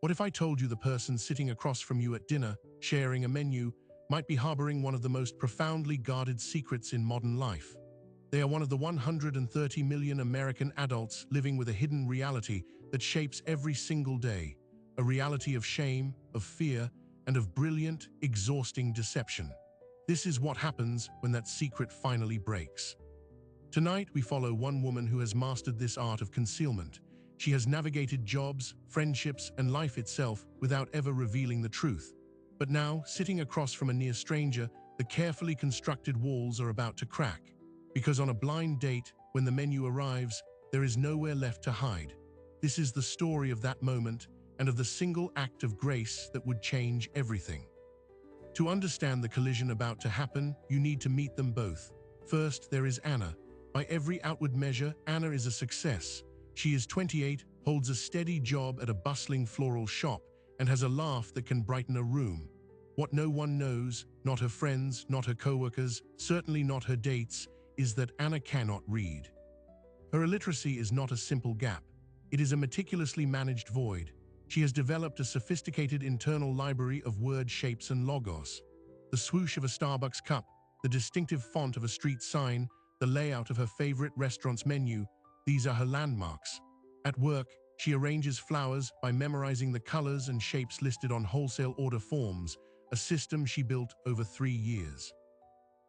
What if I told you the person sitting across from you at dinner, sharing a menu, might be harboring one of the most profoundly guarded secrets in modern life? They are one of the 130 million American adults living with a hidden reality that shapes every single day, a reality of shame, of fear, and of brilliant, exhausting deception. This is what happens when that secret finally breaks. Tonight, we follow one woman who has mastered this art of concealment. She has navigated jobs, friendships, and life itself without ever revealing the truth. But now, sitting across from a near stranger, the carefully constructed walls are about to crack. Because on a blind date, when the menu arrives, there is nowhere left to hide. This is the story of that moment and of the single act of grace that would change everything. To understand the collision about to happen, you need to meet them both. First, there is Anna. By every outward measure, Anna is a success. She is 28, holds a steady job at a bustling floral shop, and has a laugh that can brighten a room. What no one knows, not her friends, not her coworkers, certainly not her dates, is that Anna cannot read. Her illiteracy is not a simple gap. It is a meticulously managed void. She has developed a sophisticated internal library of word shapes and logos. The swoosh of a Starbucks cup, the distinctive font of a street sign, the layout of her favorite restaurant's menu, these are her landmarks. At work, she arranges flowers by memorizing the colors and shapes listed on wholesale order forms, a system she built over 3 years.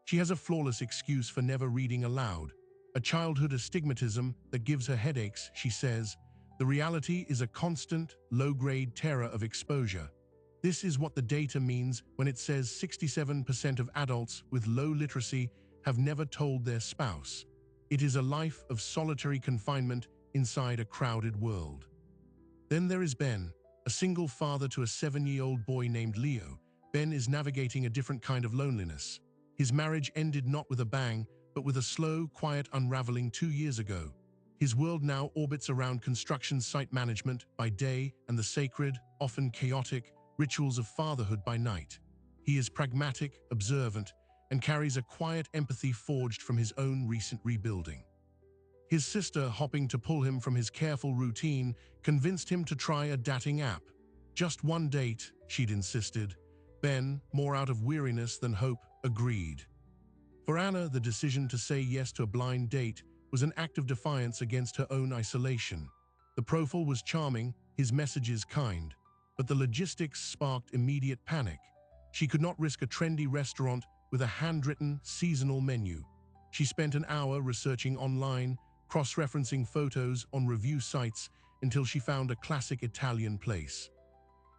She has a flawless excuse for never reading aloud, a childhood astigmatism that gives her headaches, she says. The reality is a constant, low-grade terror of exposure. This is what the data means when it says 67% of adults with low literacy have never told their spouse. It is a life of solitary confinement inside a crowded world. Then there is Ben, a single father to a 7-year-old boy named Leo. Ben is navigating a different kind of loneliness. His marriage ended not with a bang, but with a slow, quiet unraveling 2 years ago. His world now orbits around construction site management by day and the sacred, often chaotic, rituals of fatherhood by night. He is pragmatic, observant, and carries a quiet empathy forged from his own recent rebuilding. His sister, hopping to pull him from his careful routine, convinced him to try a dating app. Just one date, she'd insisted. Ben, more out of weariness than hope, agreed. For Anna, the decision to say yes to a blind date was an act of defiance against her own isolation. The profile was charming, his messages kind, but the logistics sparked immediate panic. She could not risk a trendy restaurant with a handwritten, seasonal menu. She spent an hour researching online, cross-referencing photos on review sites until she found a classic Italian place.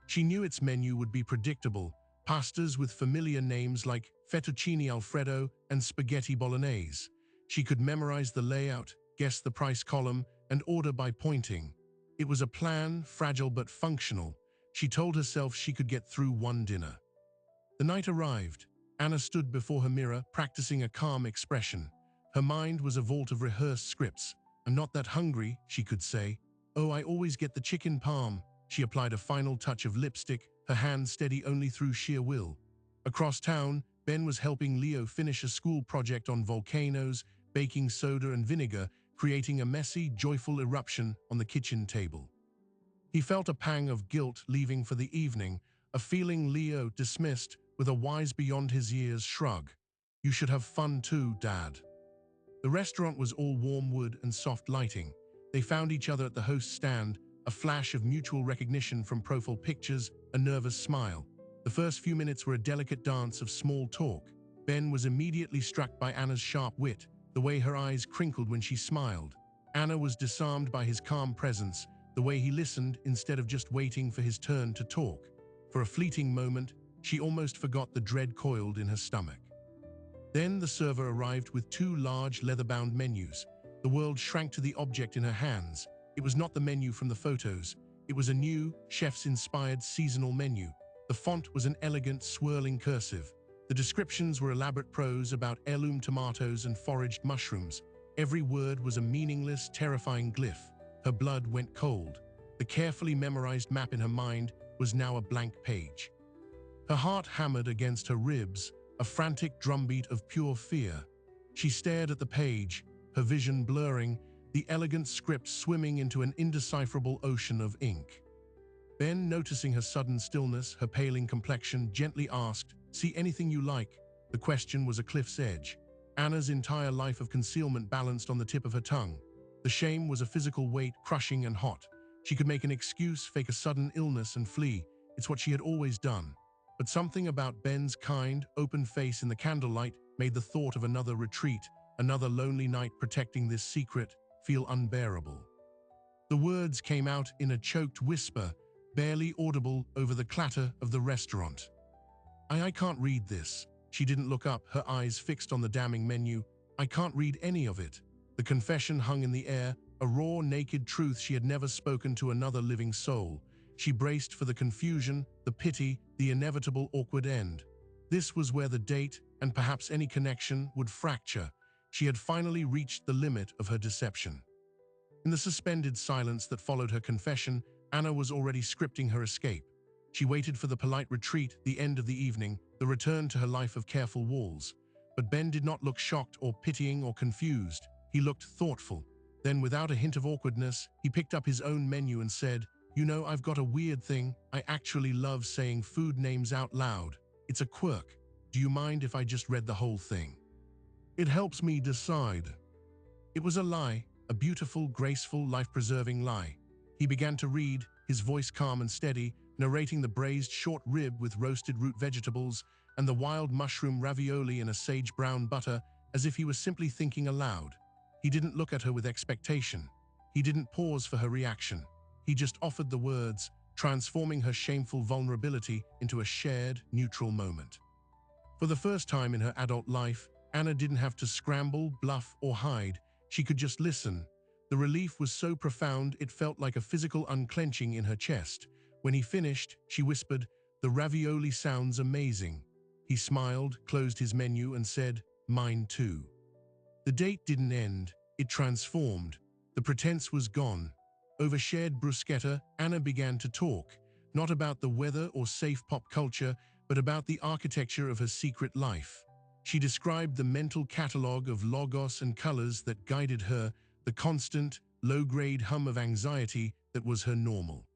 She knew its menu would be predictable, pastas with familiar names like fettuccine alfredo and spaghetti bolognese. She could memorize the layout, guess the price column, and order by pointing. It was a plan, fragile but functional. She told herself she could get through one dinner. The night arrived. Anna stood before her mirror, practicing a calm expression. Her mind was a vault of rehearsed scripts. "I'm not that hungry," she could say. "Oh, I always get the chicken parm." She applied a final touch of lipstick, her hand steady only through sheer will. Across town, Ben was helping Leo finish a school project on volcanoes, baking soda and vinegar, creating a messy, joyful eruption on the kitchen table. He felt a pang of guilt leaving for the evening, a feeling Leo dismissed with a wise beyond his years shrug. "You should have fun too, Dad." The restaurant was all warm wood and soft lighting. They found each other at the host's stand, a flash of mutual recognition from profile pictures, a nervous smile. The first few minutes were a delicate dance of small talk. Ben was immediately struck by Anna's sharp wit, the way her eyes crinkled when she smiled. Anna was disarmed by his calm presence, the way he listened instead of just waiting for his turn to talk. For a fleeting moment, she almost forgot the dread coiled in her stomach. Then the server arrived with 2 large leather-bound menus. The world shrank to the object in her hands. It was not the menu from the photos. It was a new, chef's-inspired seasonal menu. The font was an elegant, swirling cursive. The descriptions were elaborate prose about heirloom tomatoes and foraged mushrooms. Every word was a meaningless, terrifying glyph. Her blood went cold. The carefully memorized map in her mind was now a blank page. Her heart hammered against her ribs, a frantic drumbeat of pure fear. She stared at the page, her vision blurring, the elegant script swimming into an indecipherable ocean of ink. Ben, noticing her sudden stillness, her paling complexion, gently asked, "See anything you like?" The question was a cliff's edge. Anna's entire life of concealment balanced on the tip of her tongue. The shame was a physical weight, crushing and hot. She could make an excuse, fake a sudden illness, and flee. It's what she had always done. But something about Ben's kind, open face in the candlelight made the thought of another retreat, another lonely night protecting this secret, feel unbearable. The words came out in a choked whisper, barely audible over the clatter of the restaurant. I can't read this." She didn't look up, her eyes fixed on the damning menu. "I can't read any of it." The confession hung in the air, a raw, naked truth she had never spoken to another living soul. She braced for the confusion, the pity, the inevitable awkward end. This was where the date, and perhaps any connection, would fracture. She had finally reached the limit of her deception. In the suspended silence that followed her confession, Anna was already scripting her escape. She waited for the polite retreat, the end of the evening, the return to her life of careful walls. But Ben did not look shocked or pitying or confused. He looked thoughtful. Then, without a hint of awkwardness, he picked up his own menu and said, "You know, I've got a weird thing. I actually love saying food names out loud. It's a quirk. Do you mind if I just read the whole thing? It helps me decide." It was a lie, a beautiful, graceful, life-preserving lie. He began to read, his voice calm and steady, narrating the braised short rib with roasted root vegetables and the wild mushroom ravioli in a sage brown butter, as if he was simply thinking aloud. He didn't look at her with expectation. He didn't pause for her reaction. He just offered the words, transforming her shameful vulnerability into a shared, neutral moment. For the first time in her adult life, Anna didn't have to scramble, bluff, or hide. She could just listen. The relief was so profound it felt like a physical unclenching in her chest. When he finished, she whispered, "The ravioli sounds amazing." He smiled, closed his menu, and said, "Mine too." The date didn't end, it transformed. The pretense was gone. Over shared bruschetta, Anna began to talk, not about the weather or safe pop culture, but about the architecture of her secret life. She described the mental catalogue of logos and colors that guided her, the constant, low-grade hum of anxiety that was her normal.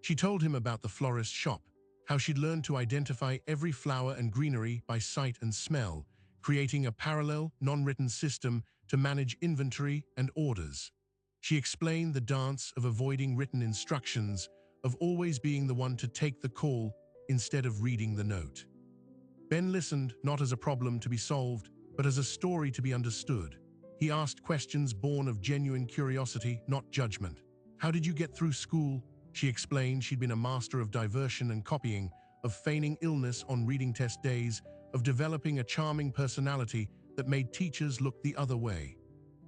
She told him about the florist shop, how she'd learned to identify every flower and greenery by sight and smell, creating a parallel, non-written system to manage inventory and orders. She explained the dance of avoiding written instructions, of always being the one to take the call instead of reading the note. Ben listened, not as a problem to be solved, but as a story to be understood. He asked questions born of genuine curiosity, not judgment. "How did you get through school?" She explained she'd been a master of diversion and copying, of feigning illness on reading test days, of developing a charming personality that made teachers look the other way.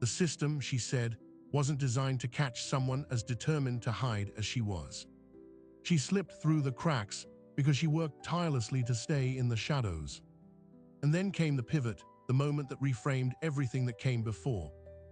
The system, she said, wasn't designed to catch someone as determined to hide as she was. She slipped through the cracks because she worked tirelessly to stay in the shadows. And then came the pivot, the moment that reframed everything that came before.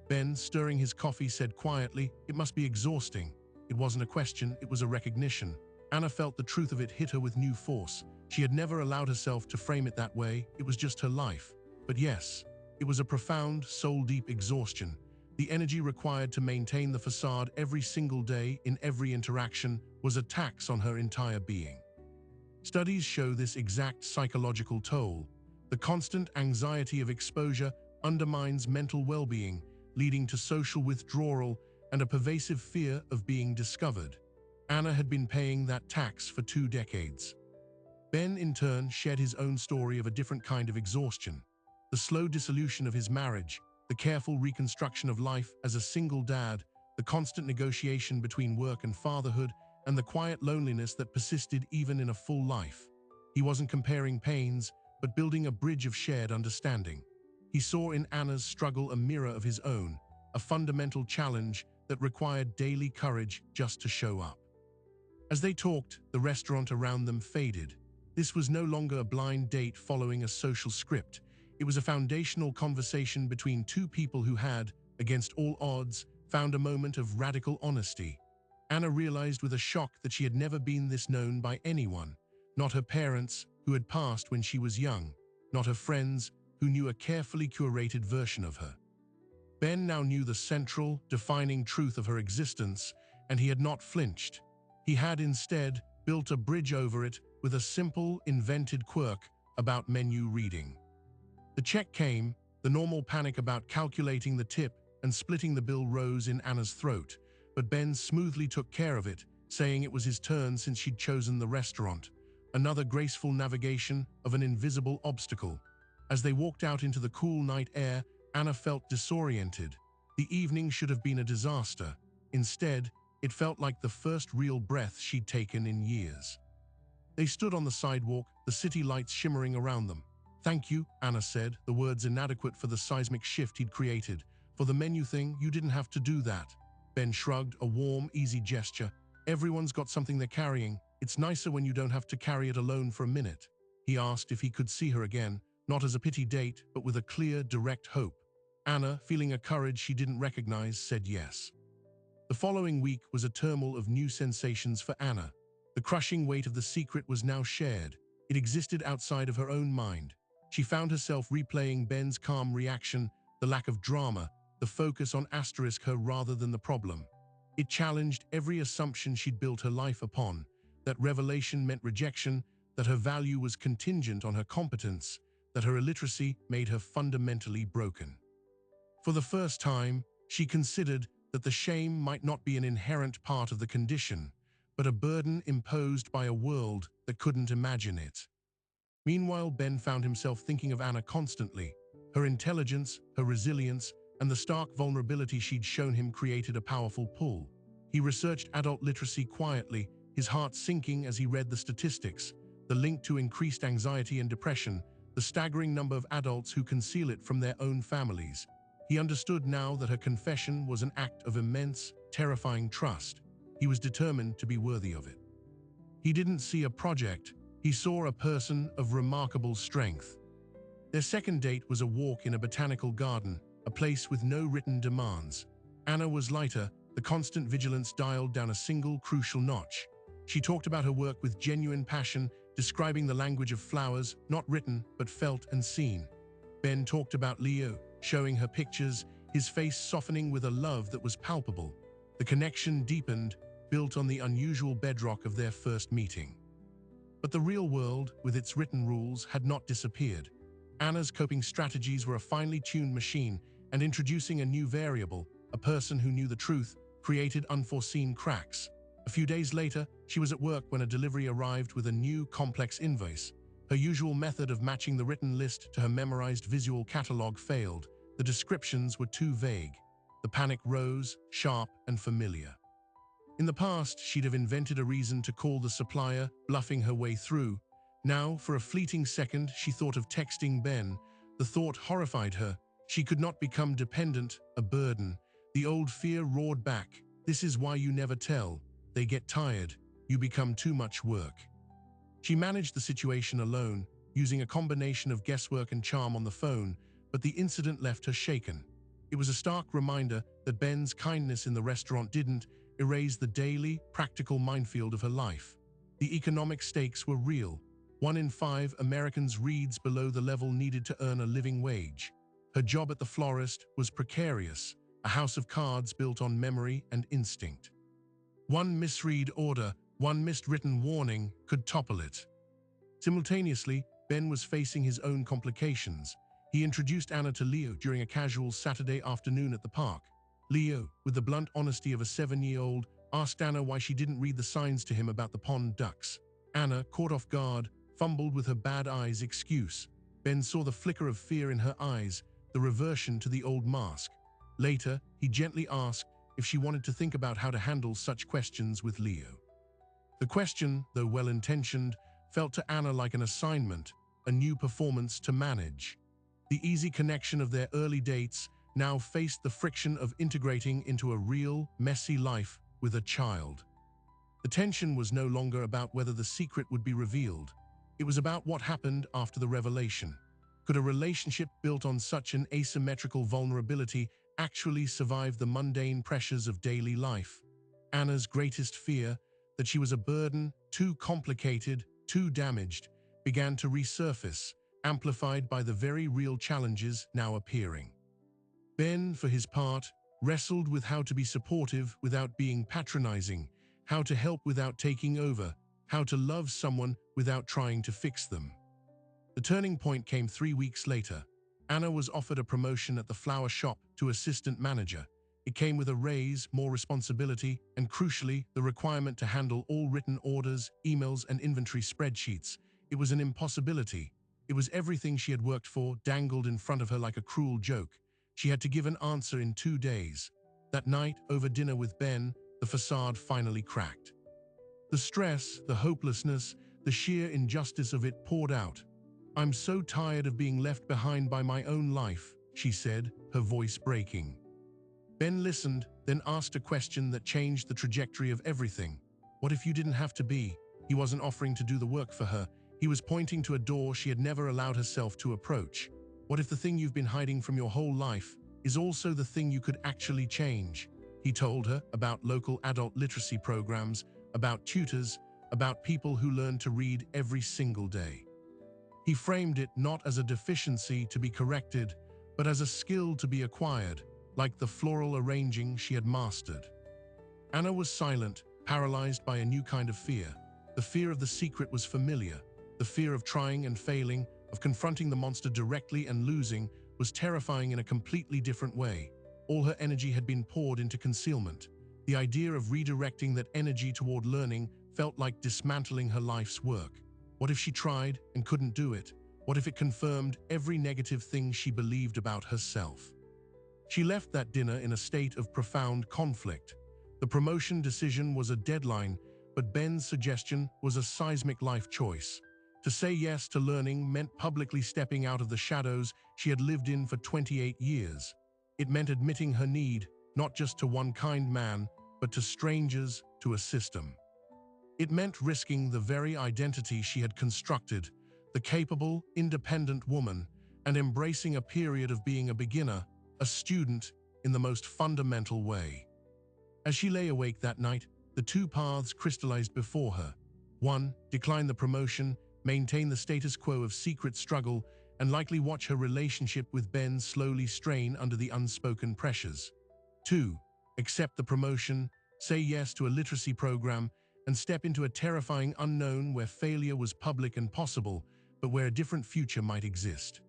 Ben, stirring his coffee, said quietly, "It must be exhausting." It wasn't a question, it was a recognition. Anna felt the truth of it hit her with new force. She had never allowed herself to frame it that way, it was just her life. But yes, it was a profound, soul-deep exhaustion. The energy required to maintain the facade every single day, in every interaction, was a tax on her entire being. Studies show this exact psychological toll. The constant anxiety of exposure undermines mental well-being, leading to social withdrawal and a pervasive fear of being discovered. Anna had been paying that tax for 2 decades. Ben, in turn, shared his own story of a different kind of exhaustion. The slow dissolution of his marriage, the careful reconstruction of life as a single dad, the constant negotiation between work and fatherhood, and the quiet loneliness that persisted even in a full life. He wasn't comparing pains, but building a bridge of shared understanding. He saw in Anna's struggle a mirror of his own, a fundamental challenge that required daily courage just to show up. As they talked, the restaurant around them faded. This was no longer a blind date following a social script. It was a foundational conversation between two people who had, against all odds, found a moment of radical honesty. Anna realized with a shock that she had never been this known by anyone. Not her parents, who had passed when she was young. Not her friends, who knew a carefully curated version of her. Ben now knew the central, defining truth of her existence, and he had not flinched. He had instead built a bridge over it with a simple, invented quirk about menu reading. The check came, the normal panic about calculating the tip and splitting the bill rose in Anna's throat, but Ben smoothly took care of it, saying it was his turn since she'd chosen the restaurant. Another graceful navigation of an invisible obstacle. As they walked out into the cool night air, Anna felt disoriented. The evening should have been a disaster. Instead, it felt like the first real breath she'd taken in years. They stood on the sidewalk, the city lights shimmering around them. "Thank you," Anna said, the words inadequate for the seismic shift he'd created. "For the menu thing, you didn't have to do that." Ben shrugged, a warm, easy gesture. "Everyone's got something they're carrying. It's nicer when you don't have to carry it alone for a minute." He asked if he could see her again, not as a pity date, but with a clear, direct hope. Anna, feeling a courage she didn't recognize, said yes. The following week was a turmoil of new sensations for Anna. The crushing weight of the secret was now shared. It existed outside of her own mind. She found herself replaying Ben's calm reaction, the lack of drama, the focus on asterisk her rather than the problem. It challenged every assumption she'd built her life upon, that revelation meant rejection, that her value was contingent on her competence, that her illiteracy made her fundamentally broken. For the first time, she considered that the shame might not be an inherent part of the condition, but a burden imposed by a world that couldn't imagine it. Meanwhile, Ben found himself thinking of Anna constantly. Her intelligence, her resilience, and the stark vulnerability she'd shown him created a powerful pull. He researched adult literacy quietly, his heart sinking as he read the statistics, the link to increased anxiety and depression, the staggering number of adults who conceal it from their own families. He understood now that her confession was an act of immense, terrifying trust. He was determined to be worthy of it. He didn't see a project, he saw a person of remarkable strength. Their second date was a walk in a botanical garden, a place with no written demands. Anna was lighter, the constant vigilance dialed down a single crucial notch. She talked about her work with genuine passion, describing the language of flowers, not written, but felt and seen. Ben talked about Leo, showing her pictures, his face softening with a love that was palpable. The connection deepened, built on the unusual bedrock of their first meeting. But the real world, with its written rules, had not disappeared. Anna's coping strategies were a finely tuned machine, and introducing a new variable, a person who knew the truth, created unforeseen cracks. A few days later, she was at work when a delivery arrived with a new, complex invoice. Her usual method of matching the written list to her memorized visual catalog failed. The descriptions were too vague. The panic rose, sharp and familiar. In the past, she'd have invented a reason to call the supplier, bluffing her way through. Now, for a fleeting second, she thought of texting Ben. The thought horrified her. She could not become dependent, a burden. The old fear roared back. "This is why you never tell. They get tired. You become too much work." She managed the situation alone, using a combination of guesswork and charm on the phone, but the incident left her shaken. It was a stark reminder that Ben's kindness in the restaurant didn't erase the daily, practical minefield of her life. The economic stakes were real. 1 in 5 Americans reads below the level needed to earn a living wage. Her job at the florist was precarious, a house of cards built on memory and instinct. One misread order, one missed written warning could topple it. Simultaneously, Ben was facing his own complications. He introduced Anna to Leo during a casual Saturday afternoon at the park. Leo, with the blunt honesty of a 7-year-old, asked Anna why she didn't read the signs to him about the pond ducks. Anna, caught off guard, fumbled with her bad eyes excuse. Ben saw the flicker of fear in her eyes, the reversion to the old mask. Later, he gently asked if she wanted to think about how to handle such questions with Leo. The question, though well-intentioned, felt to Anna like an assignment, a new performance to manage. The easy connection of their early dates now faced the friction of integrating into a real, messy life with a child. The tension was no longer about whether the secret would be revealed. It was about what happened after the revelation. Could a relationship built on such an asymmetrical vulnerability actually survive the mundane pressures of daily life? Anna's greatest fear, that she was a burden, too complicated, too damaged, began to resurface, amplified by the very real challenges now appearing. Ben, for his part, wrestled with how to be supportive without being patronizing, how to help without taking over, how to love someone without trying to fix them. The turning point came 3 weeks later. Anna was offered a promotion at the flower shop to assistant manager. It came with a raise, more responsibility, and crucially, the requirement to handle all written orders, emails, and inventory spreadsheets. It was an impossibility. It was everything she had worked for, dangled in front of her like a cruel joke. She had to give an answer in 2 days. That night, over dinner with Ben, the facade finally cracked. The stress, the hopelessness, the sheer injustice of it poured out. "I'm so tired of being left behind by my own life," she said, her voice breaking. Ben listened, then asked a question that changed the trajectory of everything. What if you didn't have to be? He wasn't offering to do the work for her. He was pointing to a door she had never allowed herself to approach. What if the thing you've been hiding from your whole life is also the thing you could actually change? He told her about local adult literacy programs, about tutors, about people who learn to read every single day. He framed it not as a deficiency to be corrected, but as a skill to be acquired, like the floral arranging she had mastered. Anna was silent, paralyzed by a new kind of fear. The fear of the secret was familiar. The fear of trying and failing, of confronting the monster directly and losing, was terrifying in a completely different way. All her energy had been poured into concealment. The idea of redirecting that energy toward learning felt like dismantling her life's work. What if she tried and couldn't do it? What if it confirmed every negative thing she believed about herself? She left that dinner in a state of profound conflict. The promotion decision was a deadline, but Ben's suggestion was a seismic life choice. To say yes to learning meant publicly stepping out of the shadows she had lived in for 28 years. It meant admitting her need, not just to one kind man, but to strangers, to a system. It meant risking the very identity she had constructed, the capable, independent woman, and embracing a period of being a beginner, a student, in the most fundamental way. As she lay awake that night, the two paths crystallized before her. 1. Decline the promotion, maintain the status quo of secret struggle, and likely watch her relationship with Ben slowly strain under the unspoken pressures. 2. Accept the promotion, say yes to a literacy program, and step into a terrifying unknown where failure was public and possible, but where a different future might exist.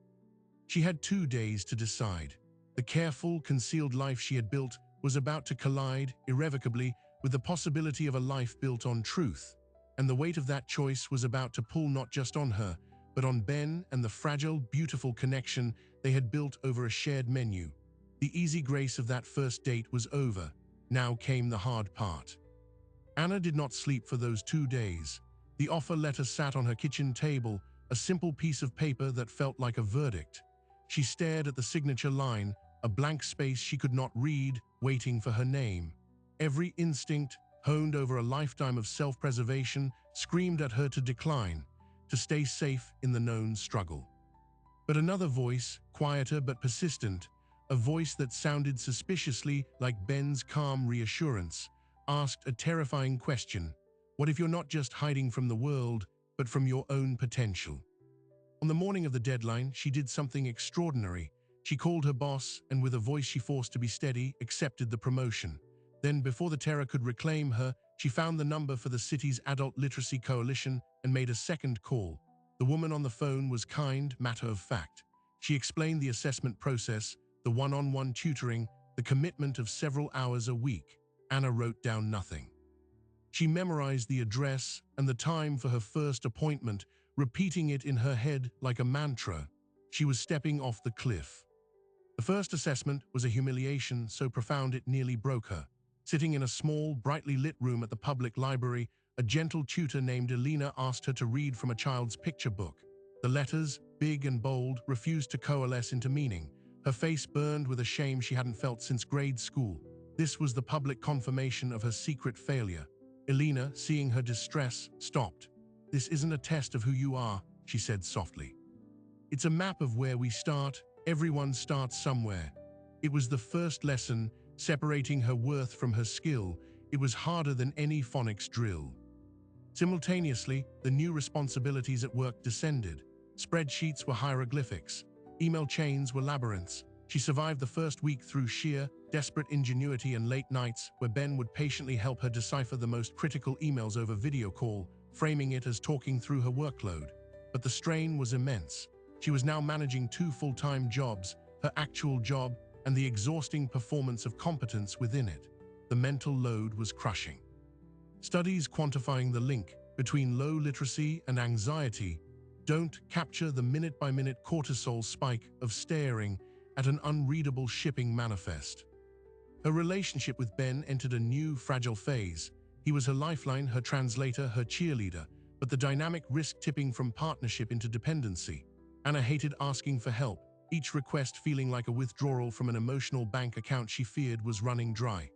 She had 2 days to decide. The careful, concealed life she had built was about to collide, irrevocably, with the possibility of a life built on truth. And the weight of that choice was about to pull not just on her, but on Ben and the fragile, beautiful connection they had built over a shared menu. The easy grace of that first date was over. Now came the hard part. Anna did not sleep for those 2 days. The offer letter sat on her kitchen table, a simple piece of paper that felt like a verdict. She stared at the signature line, a blank space she could not read, waiting for her name. Every instinct, honed over a lifetime of self-preservation, screamed at her to decline, to stay safe in the known struggle. But another voice, quieter but persistent, a voice that sounded suspiciously like Ben's calm reassurance, asked a terrifying question. What if you're not just hiding from the world, but from your own potential? On the morning of the deadline, she did something extraordinary. She called her boss and, with a voice she forced to be steady, accepted the promotion. Then, before the terror could reclaim her, she found the number for the city's Adult Literacy Coalition and made a second call. The woman on the phone was kind, matter-of-fact. She explained the assessment process, the one-on-one tutoring, the commitment of several hours a week. Anna wrote down nothing. She memorized the address and the time for her first appointment, repeating it in her head like a mantra. She was stepping off the cliff. The first assessment was a humiliation so profound it nearly broke her. Sitting in a small, brightly lit room at the public library, a gentle tutor named Elena asked her to read from a child's picture book. The letters, big and bold, refused to coalesce into meaning. Her face burned with a shame she hadn't felt since grade school. This was the public confirmation of her secret failure. Elena, seeing her distress, stopped. "This isn't a test of who you are," she said softly. "It's a map of where we start. Everyone starts somewhere." It was the first lesson, separating her worth from her skill. It was harder than any phonics drill. Simultaneously, the new responsibilities at work descended. Spreadsheets were hieroglyphics. Email chains were labyrinths. She survived the first week through sheer, desperate ingenuity and late nights where Ben would patiently help her decipher the most critical emails over video call, framing it as talking through her workload. But the strain was immense. She was now managing two full-time jobs, her actual job and the exhausting performance of competence within it. The mental load was crushing. Studies quantifying the link between low literacy and anxiety don't capture the minute-by-minute cortisol spike of staring at an unreadable shipping manifest. Her relationship with Ben entered a new, fragile phase. He was her lifeline, her translator, her cheerleader, but the dynamic risked tipping from partnership into dependency. Anna hated asking for help, each request feeling like a withdrawal from an emotional bank account she feared was running dry.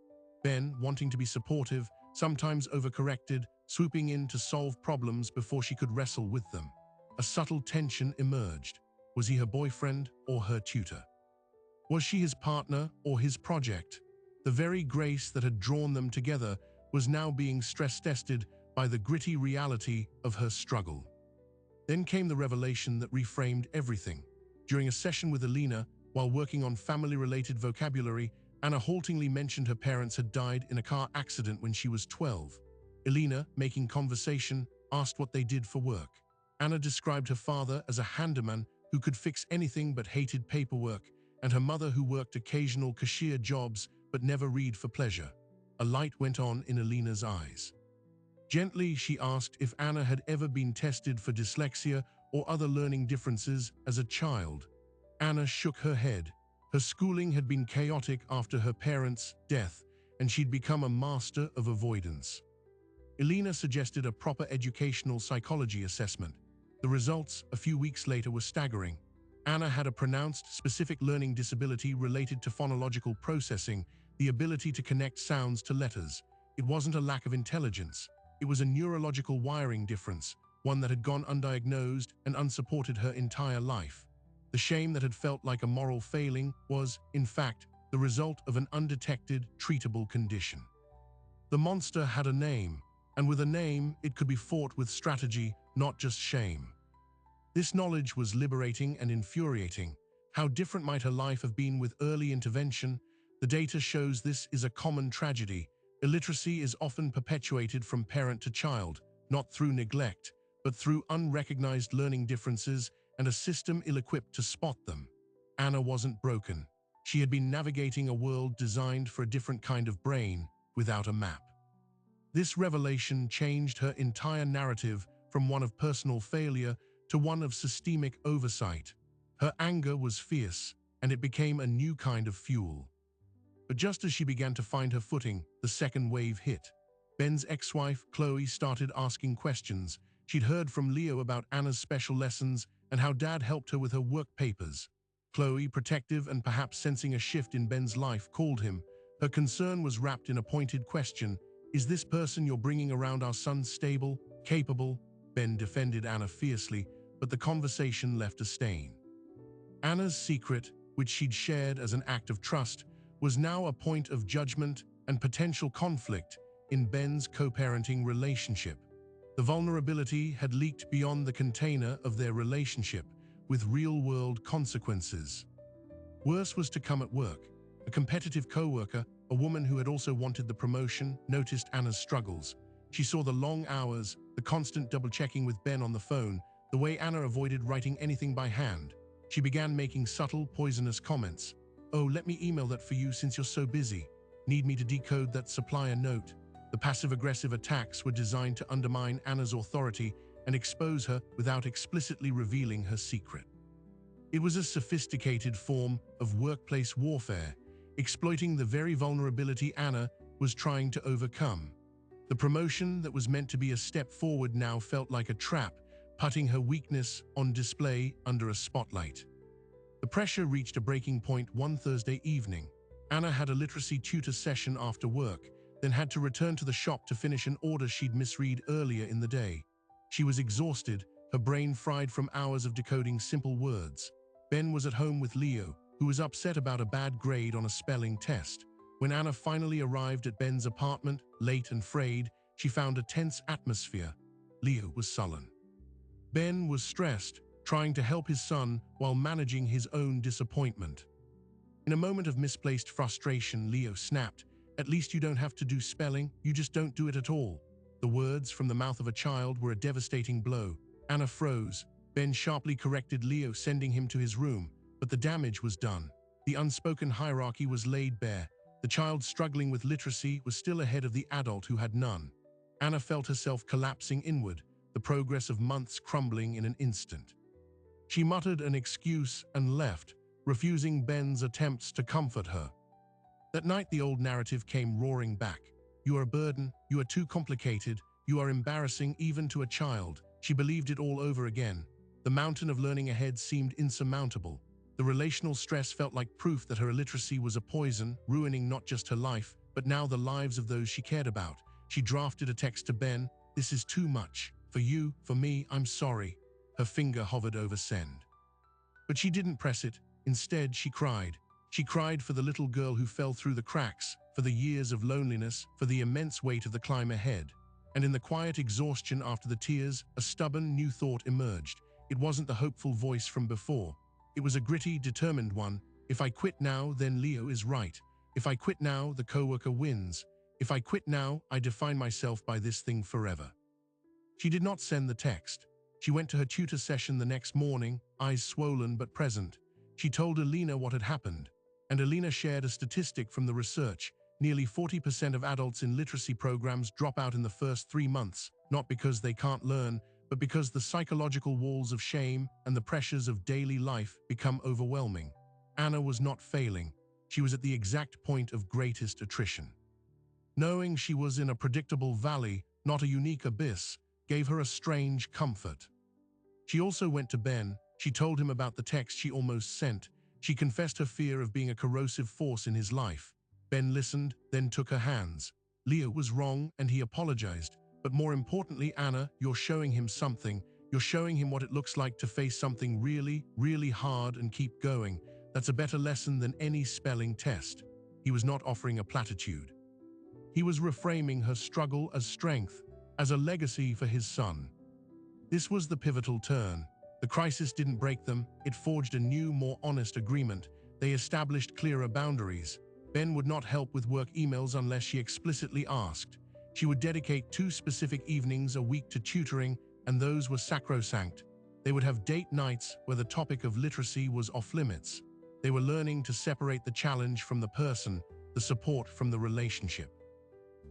Ben, wanting to be supportive, sometimes overcorrected, swooping in to solve problems before she could wrestle with them. A subtle tension emerged. Was he her boyfriend or her tutor? Was she his partner or his project? The very grace that had drawn them together was now being stress-tested by the gritty reality of her struggle. Then came the revelation that reframed everything. During a session with Elena, while working on family-related vocabulary, Anna haltingly mentioned her parents had died in a car accident when she was 12. Elena, making conversation, asked what they did for work. Anna described her father as a handyman who could fix anything but hated paperwork, and her mother who worked occasional cashier jobs but never read for pleasure. A light went on in Elena's eyes. Gently, she asked if Anna had ever been tested for dyslexia or other learning differences as a child. Anna shook her head. Her schooling had been chaotic after her parents' death, and she'd become a master of avoidance. Elena suggested a proper educational psychology assessment. The results, a few weeks later, were staggering. Anna had a pronounced specific learning disability related to phonological processing, the ability to connect sounds to letters. It wasn't a lack of intelligence. It was a neurological wiring difference, one that had gone undiagnosed and unsupported her entire life. The shame that had felt like a moral failing was, in fact, the result of an undetected, treatable condition. The monster had a name, and with a name, it could be fought with strategy, not just shame. This knowledge was liberating and infuriating. How different might her life have been with early intervention? The data shows this is a common tragedy. Illiteracy is often perpetuated from parent to child, not through neglect, but through unrecognized learning differences and a system ill-equipped to spot them. Anna wasn't broken. She had been navigating a world designed for a different kind of brain without a map. This revelation changed her entire narrative from one of personal failure to one of systemic oversight. Her anger was fierce, and it became a new kind of fuel. But just as she began to find her footing, the second wave hit. Ben's ex-wife, Chloe, started asking questions. She'd heard from Leo about Anna's special lessons and how Dad helped her with her work papers. Chloe, protective and perhaps sensing a shift in Ben's life, called him. Her concern was wrapped in a pointed question. Is this person you're bringing around our son stable, capable? Ben defended Anna fiercely, but the conversation left a stain. Anna's secret, which she'd shared as an act of trust, was now a point of judgment and potential conflict in Ben's co-parenting relationship. The vulnerability had leaked beyond the container of their relationship, with real-world consequences. Worse was to come at work. A competitive co-worker, a woman who had also wanted the promotion, noticed Anna's struggles. She saw the long hours, the constant double-checking with Ben on the phone, the way Anna avoided writing anything by hand. She began making subtle, poisonous comments. "Oh, let me email that for you since you're so busy. Need me to decode that supplier note?" The passive-aggressive attacks were designed to undermine Anna's authority and expose her without explicitly revealing her secret. It was a sophisticated form of workplace warfare, exploiting the very vulnerability Anna was trying to overcome. The promotion that was meant to be a step forward now felt like a trap, putting her weakness on display under a spotlight. The pressure reached a breaking point one Thursday evening. Anna had a literacy tutor session after work, then had to return to the shop to finish an order she'd misread earlier in the day. She was exhausted, her brain fried from hours of decoding simple words. Ben was at home with Leo, who was upset about a bad grade on a spelling test. When Anna finally arrived at Ben's apartment, late and frayed, she found a tense atmosphere. Leo was sullen. Ben was stressed, trying to help his son while managing his own disappointment. In a moment of misplaced frustration, Leo snapped, "At least you don't have to do spelling, you just don't do it at all." The words from the mouth of a child were a devastating blow. Anna froze. Ben sharply corrected Leo, sending him to his room, but the damage was done. The unspoken hierarchy was laid bare. The child struggling with literacy was still ahead of the adult who had none. Anna felt herself collapsing inward, the progress of months crumbling in an instant. She muttered an excuse and left, refusing Ben's attempts to comfort her. That night the old narrative came roaring back. "You are a burden, you are too complicated, you are embarrassing even to a child." She believed it all over again. The mountain of learning ahead seemed insurmountable. The relational stress felt like proof that her illiteracy was a poison, ruining not just her life, but now the lives of those she cared about. She drafted a text to Ben, "This is too much. For you, for me, I'm sorry." Her finger hovered over send. But she didn't press it. Instead, she cried. She cried for the little girl who fell through the cracks, for the years of loneliness, for the immense weight of the climb ahead. And in the quiet exhaustion after the tears, a stubborn new thought emerged. It wasn't the hopeful voice from before. It was a gritty, determined one. "If I quit now, then Leo is right. If I quit now, the coworker wins. If I quit now, I define myself by this thing forever." She did not send the text. She went to her tutor session the next morning, eyes swollen but present. She told Alina what had happened, and Alina shared a statistic from the research. Nearly 40% of adults in literacy programs drop out in the first 3 months, not because they can't learn, but because the psychological walls of shame and the pressures of daily life become overwhelming. Anna was not failing. She was at the exact point of greatest attrition. Knowing she was in a predictable valley, not a unique abyss, gave her a strange comfort. She also went to Ben. She told him about the text she almost sent. She confessed her fear of being a corrosive force in his life. Ben listened, then took her hands. "Leo was wrong and he apologized. But more importantly, Anna, you're showing him something. You're showing him what it looks like to face something really, really hard and keep going. That's a better lesson than any spelling test." He was not offering a platitude. He was reframing her struggle as strength, as a legacy for his son. This was the pivotal turn. The crisis didn't break them, it forged a new, more honest agreement. They established clearer boundaries. Ben would not help with work emails unless she explicitly asked. She would dedicate 2 specific evenings a week to tutoring, and those were sacrosanct. They would have date nights where the topic of literacy was off limits. They were learning to separate the challenge from the person, the support from the relationship.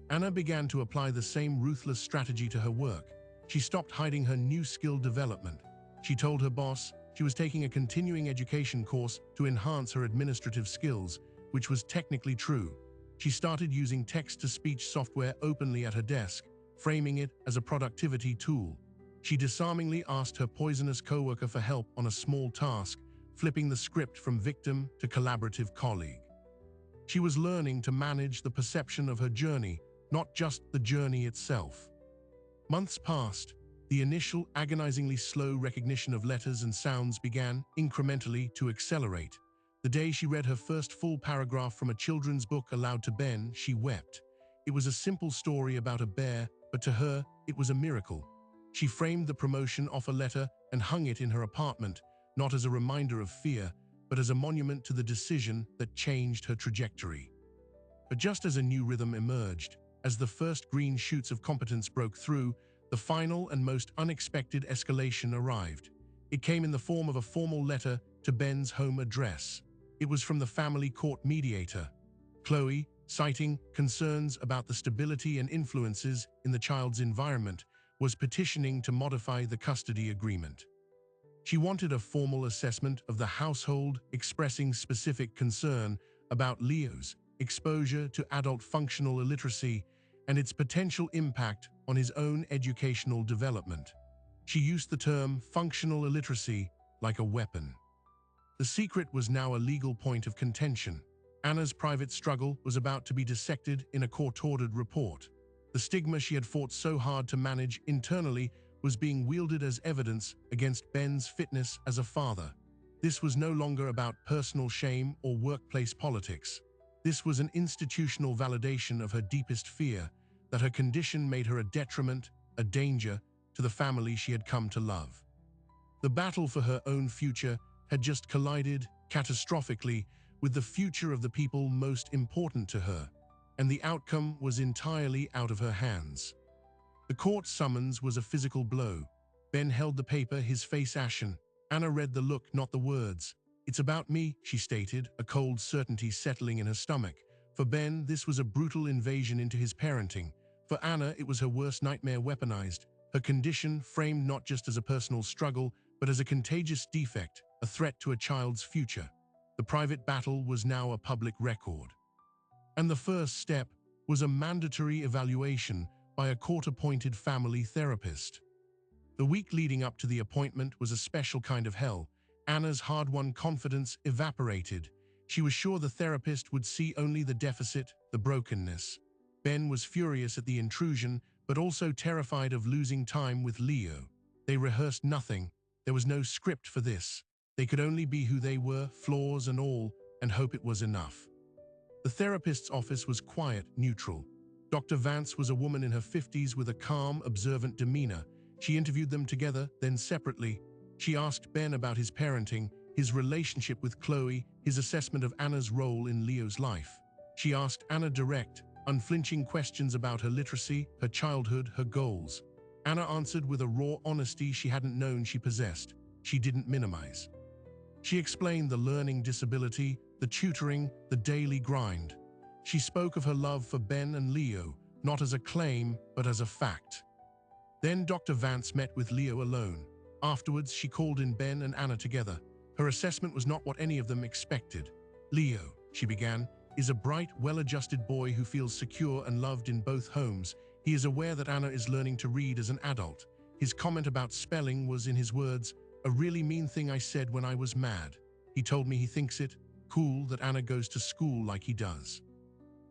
Anna began to apply the same ruthless strategy to her work. She stopped hiding her new skill development. She told her boss she was taking a continuing education course to enhance her administrative skills, which was technically true. She started using text-to-speech software openly at her desk, framing it as a productivity tool. She disarmingly asked her poisonous coworker for help on a small task, flipping the script from victim to collaborative colleague. She was learning to manage the perception of her journey, not just the journey itself. Months passed. The initial agonizingly slow recognition of letters and sounds began, incrementally, to accelerate. The day she read her first full paragraph from a children's book aloud to Ben, she wept. It was a simple story about a bear, but to her, it was a miracle. She framed the promotion offer letter and hung it in her apartment, not as a reminder of fear, but as a monument to the decision that changed her trajectory. But just as a new rhythm emerged, as the first green shoots of competence broke through, the final and most unexpected escalation arrived. It came in the form of a formal letter to Ben's home address. It was from the family court mediator. Chloe, citing concerns about the stability and influences in the child's environment, was petitioning to modify the custody agreement. She wanted a formal assessment of the household, expressing specific concern about Leo's exposure to adult functional illiteracy and its potential impact on his own educational development. She used the term functional illiteracy like a weapon. The secret was now a legal point of contention. Anna's private struggle was about to be dissected in a court-ordered report. The stigma she had fought so hard to manage internally was being wielded as evidence against Ben's fitness as a father. This was no longer about personal shame or workplace politics. This was an institutional validation of her deepest fear, that her condition made her a detriment, a danger, to the family she had come to love. The battle for her own future had just collided, catastrophically, with the future of the people most important to her, and the outcome was entirely out of her hands. The court summons was a physical blow. Ben held the paper, his face ashen. Anna read the look, not the words. "It's about me," she stated, a cold certainty settling in her stomach. For Ben, this was a brutal invasion into his parenting. For Anna, it was her worst nightmare weaponized, her condition framed not just as a personal struggle, but as a contagious defect, a threat to a child's future. The private battle was now a public record. And the first step was a mandatory evaluation by a court-appointed family therapist. The week leading up to the appointment was a special kind of hell. Anna's hard-won confidence evaporated. She was sure the therapist would see only the deficit, the brokenness. Ben was furious at the intrusion, but also terrified of losing time with Leo. They rehearsed nothing. There was no script for this. They could only be who they were, flaws and all, and hope it was enough. The therapist's office was quiet, neutral. Dr. Vance was a woman in her 50s with a calm, observant demeanor. She interviewed them together, then separately. She asked Ben about his parenting, his relationship with Chloe, his assessment of Anna's role in Leo's life. She asked Anna direct, unflinching questions about her literacy, her childhood, her goals. Anna answered with a raw honesty she hadn't known she possessed. She didn't minimize. She explained the learning disability, the tutoring, the daily grind. She spoke of her love for Ben and Leo, not as a claim, but as a fact. Then Dr. Vance met with Leo alone. Afterwards, she called in Ben and Anna together. Her assessment was not what any of them expected. "Leo," she began, "is a bright, well-adjusted boy who feels secure and loved in both homes. He is aware that Anna is learning to read as an adult. His comment about spelling was, in his words, a really mean thing I said when I was mad. He told me he thinks it cool that Anna goes to school like he does."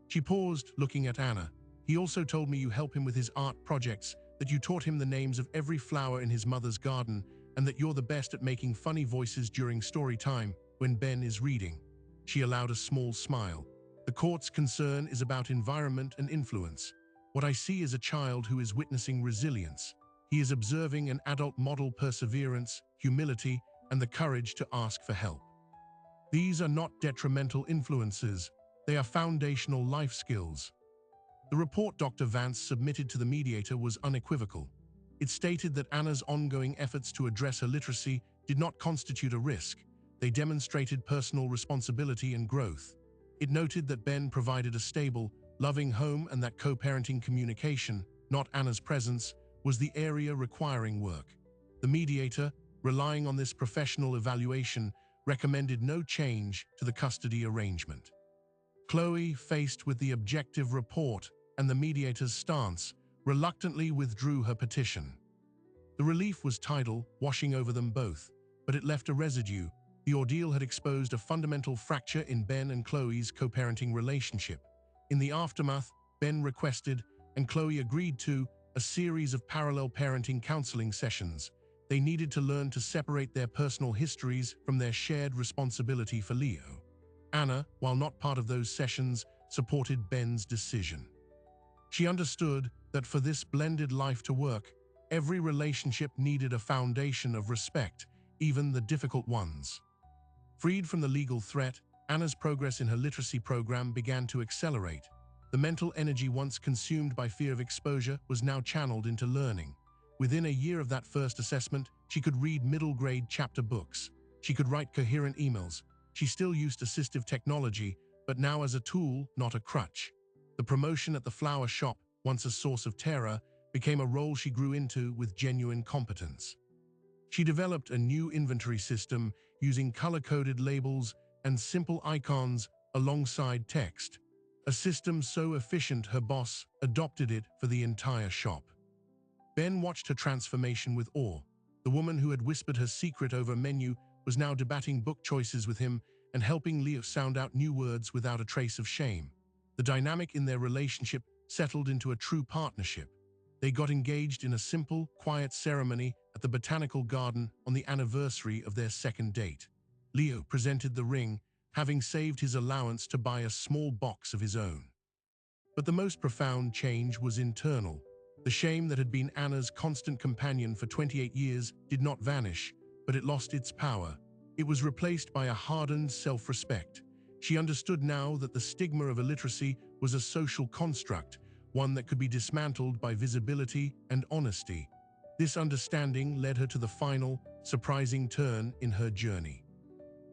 She paused, looking at Anna. "He also told me you help him with his art projects, that you taught him the names of every flower in his mother's garden, and that you're the best at making funny voices during story time when Ben is reading." She allowed a small smile. "The court's concern is about environment and influence. What I see is a child who is witnessing resilience. He is observing an adult model perseverance, humility, and the courage to ask for help. These are not detrimental influences. They are foundational life skills." The report Dr. Vance submitted to the mediator was unequivocal. It stated that Anna's ongoing efforts to address her literacy did not constitute a risk. They demonstrated personal responsibility and growth. It noted that Ben provided a stable, loving home and that co-parenting communication, not Anna's presence, was the area requiring work. The mediator, relying on this professional evaluation, recommended no change to the custody arrangement. Chloe, faced with the objective report and the mediator's stance, reluctantly withdrew her petition. The relief was tidal, washing over them both, but it left a residue. The ordeal had exposed a fundamental fracture in Ben and Chloe's co-parenting relationship. In the aftermath, Ben requested, and Chloe agreed to, a series of parallel parenting counseling sessions. They needed to learn to separate their personal histories from their shared responsibility for Leo. Anna, while not part of those sessions, supported Ben's decision. She understood that for this blended life to work, every relationship needed a foundation of respect, even the difficult ones. Freed from the legal threat, Anna's progress in her literacy program began to accelerate. The mental energy once consumed by fear of exposure was now channeled into learning. Within a year of that first assessment, she could read middle-grade chapter books. She could write coherent emails. She still used assistive technology, but now as a tool, not a crutch. The promotion at the flower shop, once a source of terror, became a role she grew into with genuine competence. She developed a new inventory system using color-coded labels and simple icons alongside text. A system so efficient her boss adopted it for the entire shop. Ben watched her transformation with awe. The woman who had whispered her secret over a menu was now debating book choices with him and helping Leo sound out new words without a trace of shame. The dynamic in their relationship settled into a true partnership. They got engaged in a simple, quiet ceremony at the botanical garden on the anniversary of their second date. Leo presented the ring, having saved his allowance to buy a small box of his own. But the most profound change was internal. The shame that had been Anna's constant companion for 28 years did not vanish, but it lost its power. It was replaced by a hardened self-respect. She understood now that the stigma of illiteracy was a social construct, one that could be dismantled by visibility and honesty. This understanding led her to the final, surprising turn in her journey.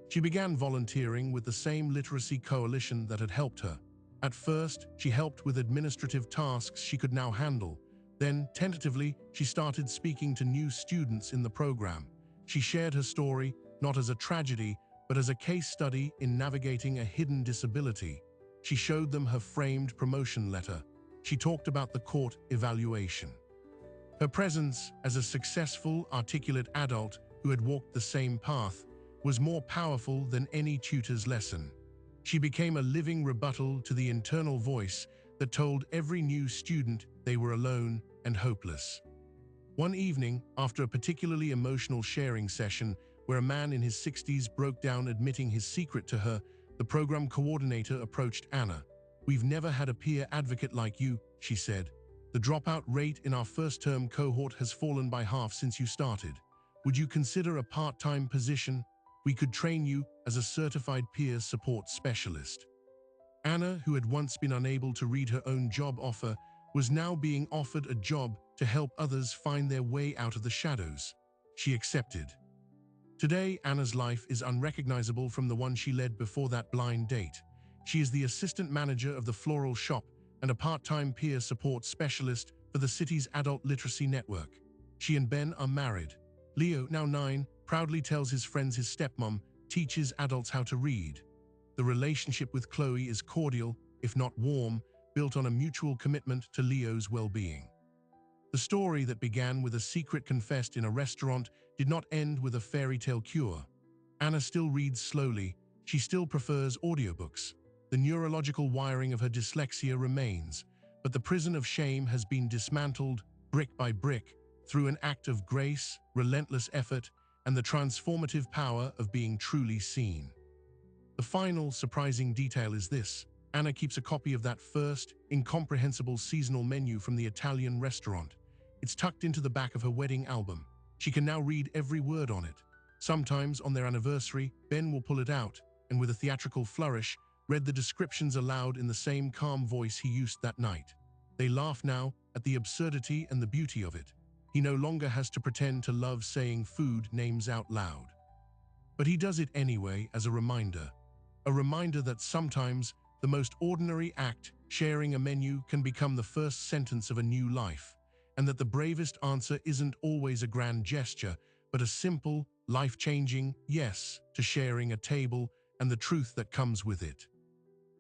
She began volunteering with the same literacy coalition that had helped her. At first, she helped with administrative tasks she could now handle. Then, tentatively, she started speaking to new students in the program. She shared her story, not as a tragedy, but as a case study in navigating a hidden disability. She showed them her framed promotion letter. She talked about the court evaluation. Her presence as a successful, articulate adult who had walked the same path was more powerful than any tutor's lesson. She became a living rebuttal to the internal voice that told every new student they were alone and hopeless. One evening, after a particularly emotional sharing session where a man in his 60s broke down admitting his secret to her, the program coordinator approached Anna. "We've never had a peer advocate like you," she said. "The dropout rate in our first-term cohort has fallen by half since you started. Would you consider a part-time position? We could train you as a certified peer support specialist." Anna, who had once been unable to read her own job offer, was now being offered a job to help others find their way out of the shadows. She accepted. Today, Anna's life is unrecognizable from the one she led before that blind date. She is the assistant manager of the floral shop and a part-time peer support specialist for the city's adult literacy network. She and Ben are married. Leo, now 9, proudly tells his friends his stepmom teaches adults how to read. The relationship with Chloe is cordial, if not warm, built on a mutual commitment to Leo's well-being. The story that began with a secret confessed in a restaurant did not end with a fairy tale cure. Anna still reads slowly. She still prefers audiobooks. The neurological wiring of her dyslexia remains, but the prison of shame has been dismantled, brick by brick, through an act of grace, relentless effort, and the transformative power of being truly seen. The final, surprising detail is this. Anna keeps a copy of that first, incomprehensible seasonal menu from the Italian restaurant. It's tucked into the back of her wedding album. She can now read every word on it. Sometimes, on their anniversary, Ben will pull it out, and with a theatrical flourish, read the descriptions aloud in the same calm voice he used that night. They laugh now at the absurdity and the beauty of it. He no longer has to pretend to love saying food names out loud. But he does it anyway as a reminder that sometimes the most ordinary act, sharing a menu, can become the first sentence of a new life, and that the bravest answer isn't always a grand gesture, but a simple, life-changing yes to sharing a table and the truth that comes with it.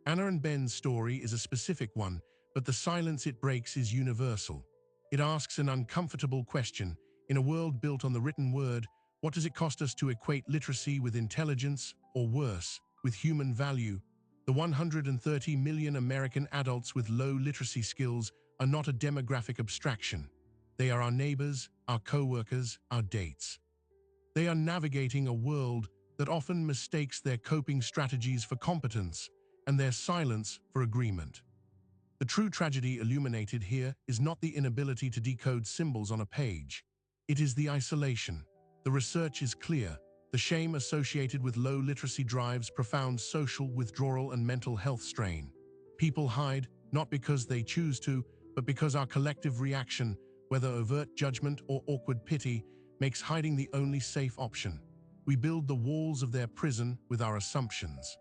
Anna and Ben's story is a specific one, but the silence it breaks is universal. It asks an uncomfortable question. In a world built on the written word, what does it cost us to equate literacy with intelligence, or worse, with human value? The 130 million American adults with low literacy skills are not a demographic abstraction. They are our neighbors, our co-workers, our dates. They are navigating a world that often mistakes their coping strategies for competence and their silence for agreement. The true tragedy illuminated here is not the inability to decode symbols on a page. It is the isolation. The research is clear. The shame associated with low literacy drives profound social withdrawal and mental health strain. People hide, not because they choose to, but because our collective reaction, whether overt judgment or awkward pity, makes hiding the only safe option. We build the walls of their prison with our assumptions.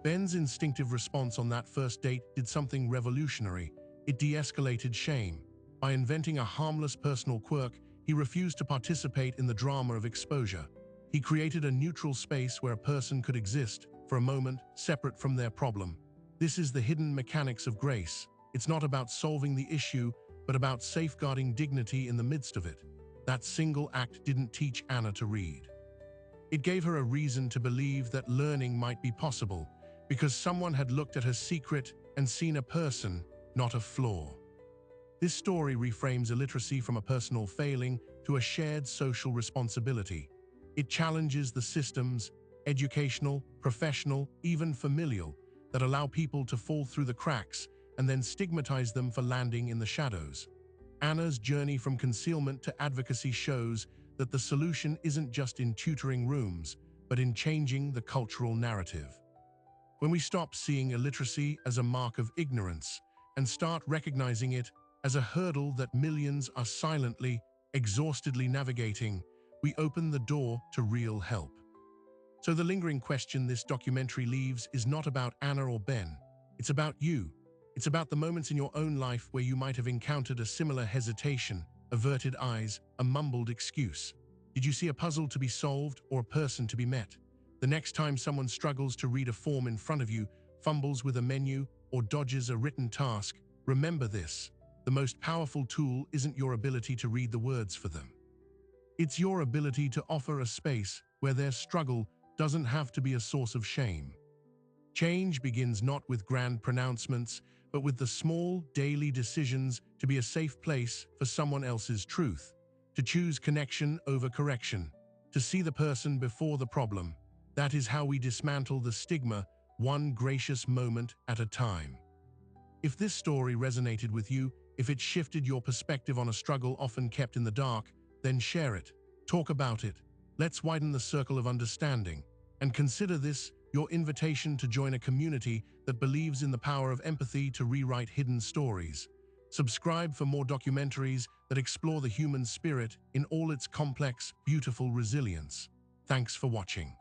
Ben's instinctive response on that first date did something revolutionary. It de-escalated shame. By inventing a harmless personal quirk, he refused to participate in the drama of exposure. He created a neutral space where a person could exist, for a moment, separate from their problem. This is the hidden mechanics of grace. It's not about solving the issue, but about safeguarding dignity in the midst of it. That single act didn't teach Anna to read. It gave her a reason to believe that learning might be possible, because someone had looked at her secret and seen a person, not a flaw. This story reframes illiteracy from a personal failing to a shared social responsibility. It challenges the systems, educational, professional, even familial, that allow people to fall through the cracks and then stigmatize them for landing in the shadows. Anna's journey from concealment to advocacy shows that the solution isn't just in tutoring rooms, but in changing the cultural narrative. When we stop seeing illiteracy as a mark of ignorance and start recognizing it as a hurdle that millions are silently, exhaustedly navigating, we open the door to real help. So the lingering question this documentary leaves is not about Anna or Ben. It's about you. It's about the moments in your own life where you might have encountered a similar hesitation, averted eyes, a mumbled excuse. Did you see a puzzle to be solved or a person to be met? The next time someone struggles to read a form in front of you, fumbles with a menu, or dodges a written task, remember this. The most powerful tool isn't your ability to read the words for them. It's your ability to offer a space where their struggle doesn't have to be a source of shame. Change begins not with grand pronouncements, but with the small, daily decisions to be a safe place for someone else's truth, to choose connection over correction, to see the person before the problem. That is how we dismantle the stigma, one gracious moment at a time. If this story resonated with you, if it shifted your perspective on a struggle often kept in the dark, then share it. Talk about it. Let's widen the circle of understanding. And consider this your invitation to join a community that believes in the power of empathy to rewrite hidden stories. Subscribe for more documentaries that explore the human spirit in all its complex, beautiful resilience. Thanks for watching.